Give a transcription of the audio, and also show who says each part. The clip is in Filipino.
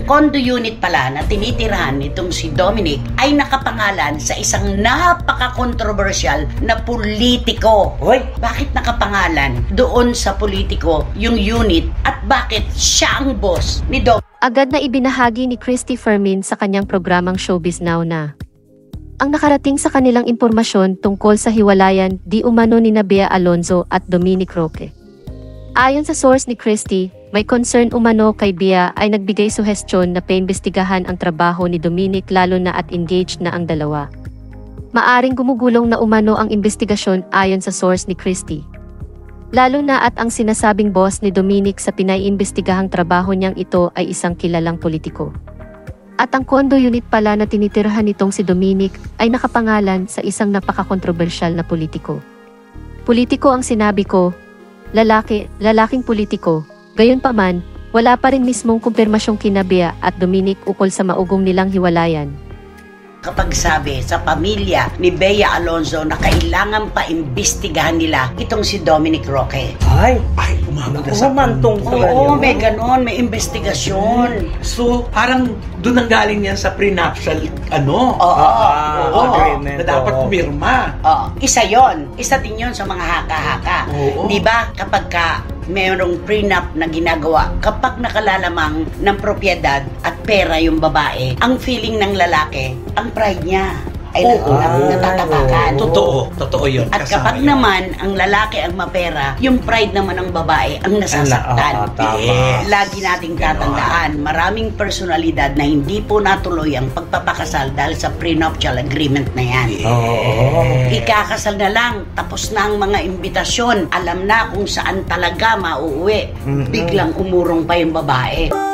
Speaker 1: condo unit pala na tinitirahan nitong si Dominic ay nakapangalan sa isang napaka-controversial na politiko.
Speaker 2: Hoy,
Speaker 1: Bakit nakapangalan doon sa politiko yung unit at bakit siya ang boss ni Dominic?
Speaker 3: Agad na ibinahagi ni Christy Fermin sa kanyang programang Showbiz Now na ang nakarating sa kanilang impormasyon tungkol sa hiwalayan di umano ni Bea Alonzo at Dominic Roque. Ayon sa source ni Christy, may concern umano kay Bea ay nagbigay suhestyon na paimbestigahan ang trabaho ni Dominic lalo na at engaged na ang dalawa. Maaring gumugulong na umano ang investigasyon ayon sa source ni Christy. Lalo na at ang sinasabing boss ni Dominic sa pinaiimbestigahang trabaho niyang ito ay isang kilalang politiko. At ang condo unit pala na tinitirahan nitong si Dominic ay nakapangalan sa isang napaka-kontrobersyal na politiko. Politiko ang sinabi ko, lalaking politiko. Gayunpaman, wala pa rin mismong kumpirmasyong kina Bea at Dominic ukol sa maugong nilang hiwalayan.
Speaker 1: Kapag sabi sa pamilya ni Bea Alonzo na kailangan pa imbestigahan nila itong si Dominic Roque.
Speaker 2: ay,
Speaker 4: Humantong
Speaker 1: Oo, may ganon, may investigasyon.
Speaker 4: So, parang doon ang galing yan sa prenuptial,
Speaker 1: Oo.
Speaker 2: agreement.
Speaker 4: na dapat pumirma.
Speaker 1: Isa yon. Isa din yon sa mga haka-haka.
Speaker 4: Oo.
Speaker 1: Di ba kapag mayroong prenup na ginagawa, kapag nakalalamang ng propiedad at pera yung babae, ang feeling ng lalaki, ang pride niya ay natatapakan.
Speaker 4: Totoo yun.
Speaker 1: At
Speaker 4: Kasama
Speaker 1: kapag
Speaker 4: yun.
Speaker 1: naman ang lalaki ang mapera, yung pride naman ng babae ang nasasaktan.
Speaker 2: Tama.
Speaker 4: Yes.
Speaker 1: Lagi nating tatandaan, maraming personalidad na hindi po natuloy ang pagpapakasal dahil sa prenuptial agreement na yan. Ikakasal na lang, tapos na ang mga imbitasyon, alam na kung saan talaga mauuwi. Biglang umurong pa yung babae.